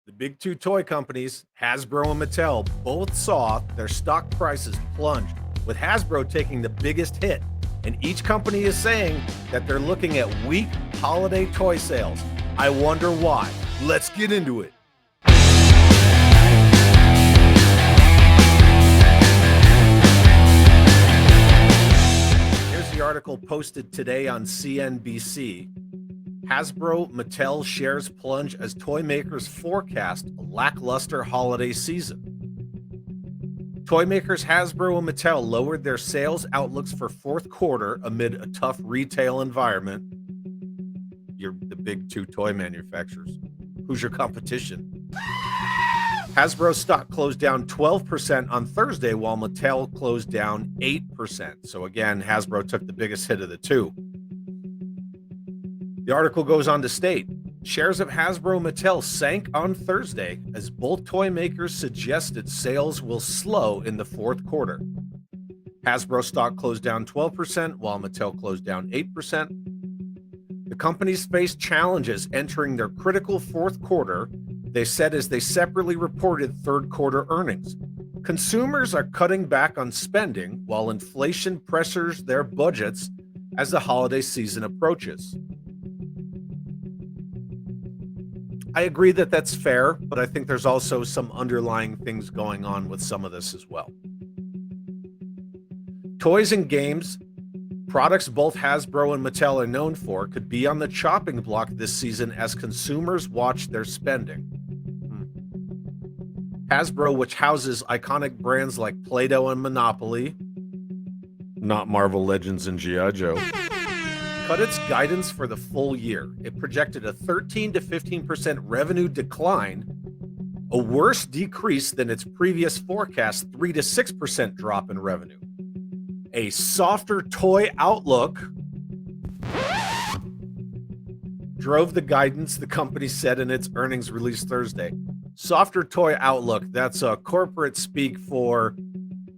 The big two toy companies, Hasbro and Mattel, both saw their stock prices plunge, with Hasbro taking the biggest hit. And each company is saying that they're looking at weak holiday toy sales. I wonder why. Let's get into it. Here's the article posted today on CNBC. Hasbro Mattel shares plunge as toy makers forecast a lackluster holiday season. Toy makers Hasbro and Mattel lowered their sales outlooks for fourth quarter amid a tough retail environment. You're the big two toy manufacturers. Who's your competition? Hasbro stock closed down 12% on Thursday, while Mattel closed down 8%. So again, Hasbro took the biggest hit of the two. The article goes on to state, shares of Hasbro and Mattel sank on Thursday as both toy makers suggested sales will slow in the fourth quarter. Hasbro stock closed down 12%, while Mattel closed down 8%. The companies faced challenges entering their critical fourth quarter, they said as they separately reported third quarter earnings. Consumers are cutting back on spending while inflation pressures their budgets as the holiday season approaches. I agree that that's fair, but I think there's also some underlying things going on with some of this as well. Toys and games, products both Hasbro and Mattel are known for, could be on the chopping block this season as consumers watch their spending. Hasbro, which houses iconic brands like Play-Doh and Monopoly, not Marvel Legends and G.I. Joe, cut its guidance for the full year. It projected a 13 to 15% revenue decline, a worse decrease than its previous forecast 3 to 6% drop in revenue. A softer toy outlook drove the guidance, the company said in its earnings release Thursday. Softer toy outlook, that's a corporate speak for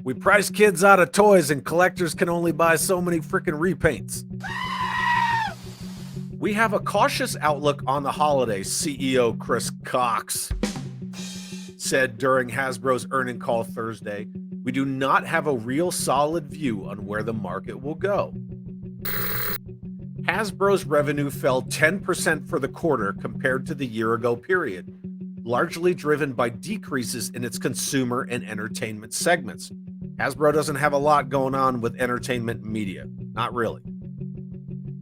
we price kids out of toys and collectors can only buy so many freaking repaints. We have a cautious outlook on the holidays, CEO Chris Cox said during Hasbro's earnings call Thursday. We do not have a real solid view on where the market will go. Hasbro's revenue fell 10% for the quarter compared to the year-ago period, largely driven by decreases in its consumer and entertainment segments. Hasbro doesn't have a lot going on with entertainment and media, not really.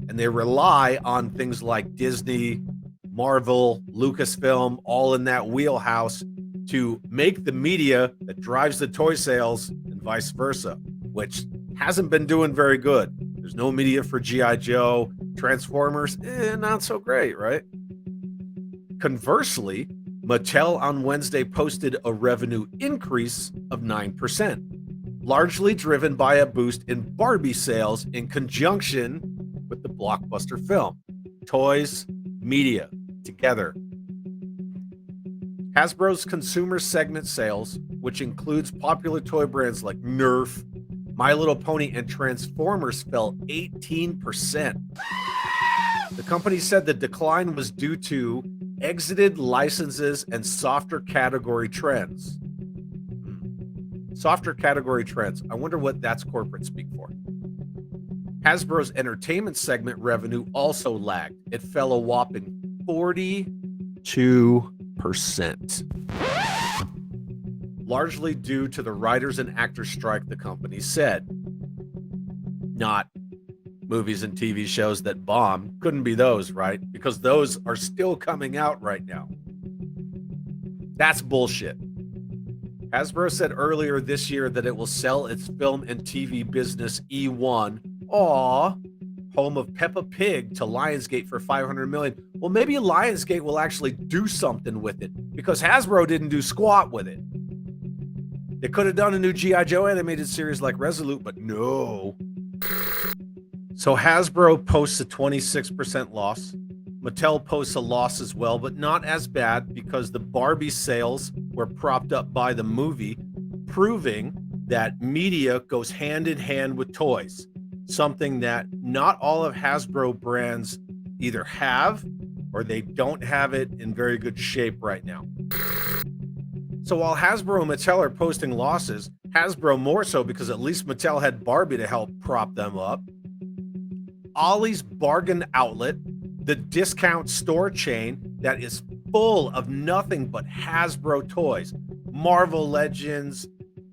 And they rely on things like Disney, Marvel, Lucasfilm, all in that wheelhouse to make the media that drives the toy sales and vice versa, which hasn't been doing very good. There's no media for G.I. Joe, Transformers, not so great, right? Conversely, Mattel on Wednesday posted a revenue increase of 9%, largely driven by a boost in Barbie sales in conjunction with the blockbuster film. Toys, media, together. Hasbro's consumer segment sales, which includes popular toy brands like Nerf, My Little Pony, and Transformers, fell 18%. The company said the decline was due to exited licenses and softer category trends. Softer category trends. I wonder what that's corporate speak for. Hasbro's entertainment segment revenue also lagged. It fell a whopping 42%. Largely due to the writers and actors strike, the company said. Not movies and TV shows that bomb. Couldn't be those, right? Because those are still coming out right now. That's bullshit. Hasbro said earlier this year that it will sell its film and TV business E1, home of Peppa Pig, to Lionsgate for $500 million. Well, maybe Lionsgate will actually do something with it because Hasbro didn't do squat with it. They could have done a new G.I. Joe animated series like Resolute, but no. So Hasbro posts a 26% loss. Mattel posts a loss as well, but not as bad because the Barbie sales were propped up by the movie, proving that media goes hand in hand with toys, something that not all of Hasbro brands either have or they don't have it in very good shape right now. So while Hasbro and Mattel are posting losses, Hasbro more so because at least Mattel had Barbie to help prop them up, Ollie's Bargain Outlet, the discount store chain that is full of nothing but Hasbro toys, Marvel Legends,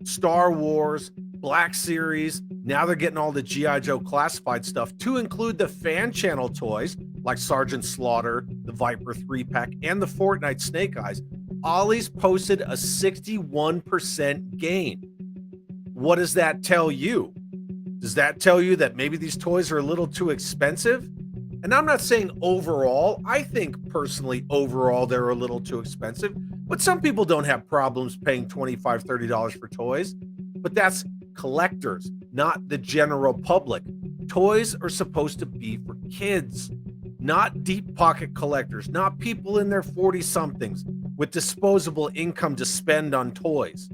Star Wars, Black Series. Now they're getting all the G.I. Joe classified stuff to include the fan channel toys like Sergeant Slaughter, the Viper 3-pack, and the Fortnite Snake Eyes. Ollie's posted a 61% gain. What does that tell you? Does that tell you that maybe these toys are a little too expensive? And I'm not saying overall. I think personally overall they're a little too expensive, but some people don't have problems paying $25, $30 for toys. But that's collectors, not the general public. Toys are supposed to be for kids, not deep pocket collectors, not people in their 40-somethings with disposable income to spend on toys.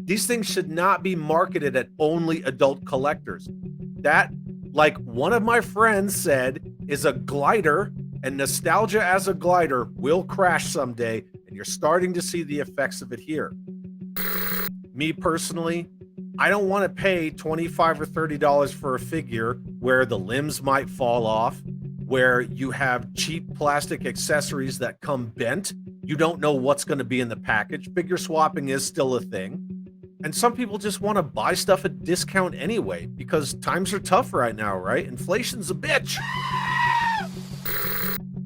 These things should not be marketed at only adult collectors. That, like one of my friends said, is a glider, and nostalgia as a glider will crash someday, and you're starting to see the effects of it here. Me personally, I don't want to pay $25 or $30 for a figure where the limbs might fall off, where you have cheap plastic accessories that come bent. You don't know what's going to be in the package. Figure swapping is still a thing. And some people just want to buy stuff at discount anyway because times are tough right now, right? Inflation's a bitch.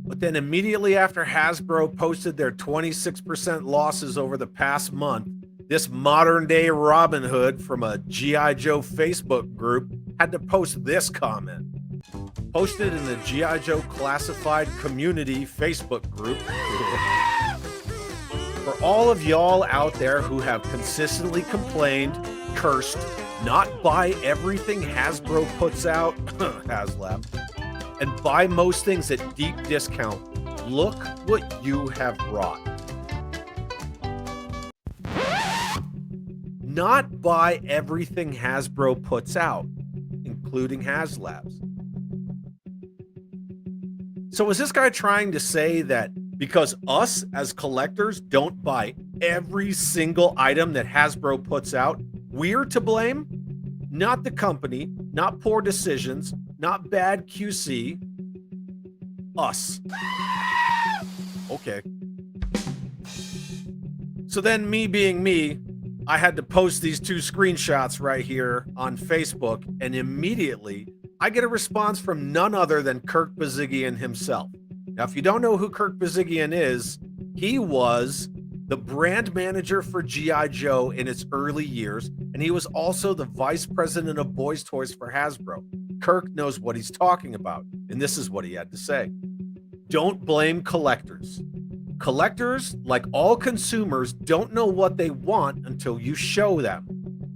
But then immediately after Hasbro posted their 26% losses over the past month, this modern day Robin Hood from a G.I. Joe Facebook group had to post this comment. Posted in the G.I. Joe Classified Community Facebook group. For all of y'all out there who have consistently complained, cursed, not buy everything Hasbro puts out, Haslab, and buy most things at deep discount, look what you have brought. Not buy everything Hasbro puts out, including HasLabs. So is this guy trying to say that because us as collectors don't buy every single item that Hasbro puts out, we're to blame? Not the company, not poor decisions, not bad QC. Us. Okay. So then me being me, I had to post these two screenshots right here on Facebook, and immediately I get a response from none other than Kirk Bazigian himself. Now, if you don't know who Kirk Bazigian is, he was the brand manager for G.I. Joe in its early years, and he was also the vice president of Boys Toys for Hasbro. Kirk knows what he's talking about, and this is what he had to say. Don't blame collectors. Collectors, like all consumers, don't know what they want until you show them.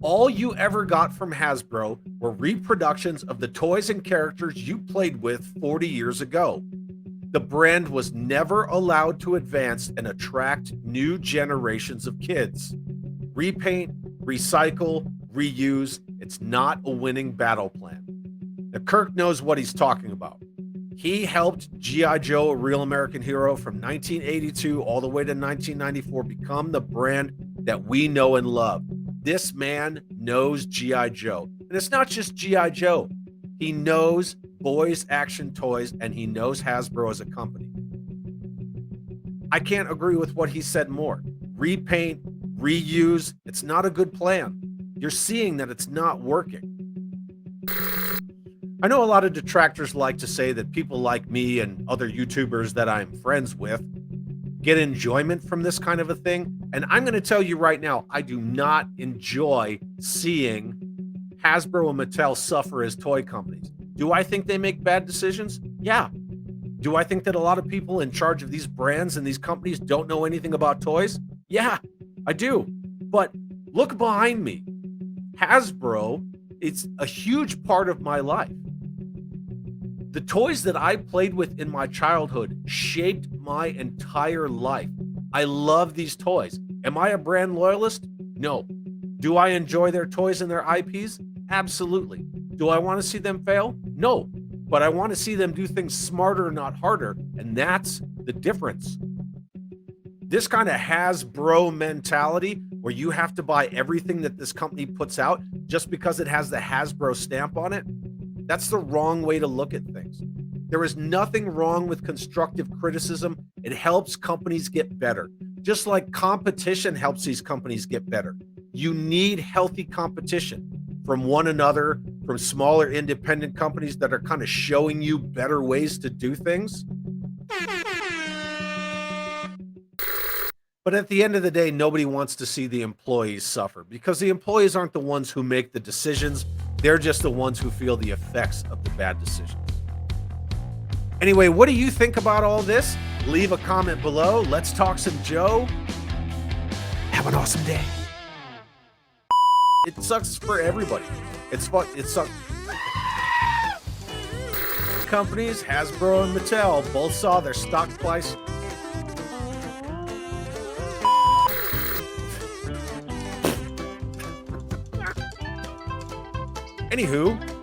All you ever got from Hasbro were reproductions of the toys and characters you played with 40 years ago. The brand was never allowed to advance and attract new generations of kids. Repaint, recycle, reuse, it's not a winning battle plan. Now, Kirk knows what he's talking about. He helped G.I. Joe, a Real American Hero, from 1982 all the way to 1994 become the brand that we know and love. This man knows G.I. Joe. And it's not just G.I. Joe. He knows boys action toys, and he knows Hasbro as a company. I can't agree with what he said more. Repaint, reuse, it's not a good plan. You're seeing that it's not working. I know a lot of detractors like to say that people like me and other YouTubers that I'm friends with get enjoyment from this kind of a thing. And I'm going to tell you right now, I do not enjoy seeing Hasbro and Mattel suffer as toy companies. Do I think they make bad decisions? Yeah. Do I think that a lot of people in charge of these brands and these companies don't know anything about toys? Yeah, I do. But look behind me. Hasbro, it's a huge part of my life. The toys that I played with in my childhood shaped my entire life. I love these toys. Am I a brand loyalist? No. Do I enjoy their toys and their IPs? Absolutely. Do I want to see them fail? No. But I want to see them do things smarter, not harder. And that's the difference. This kind of Hasbro mentality where you have to buy everything that this company puts out just because it has the Hasbro stamp on it, that's the wrong way to look at things. There is nothing wrong with constructive criticism. It helps companies get better. Just like competition helps these companies get better. You need healthy competition from one another, from smaller independent companies that are kind of showing you better ways to do things. But at the end of the day, nobody wants to see the employees suffer because the employees aren't the ones who make the decisions. They're just the ones who feel the effects of the bad decisions. Anyway, what do you think about all this? Leave a comment below. Let's talk some Joe. Have an awesome day. It sucks for everybody. It's fun. It sucks. Companies, Hasbro and Mattel, both saw their stock price. Anywho,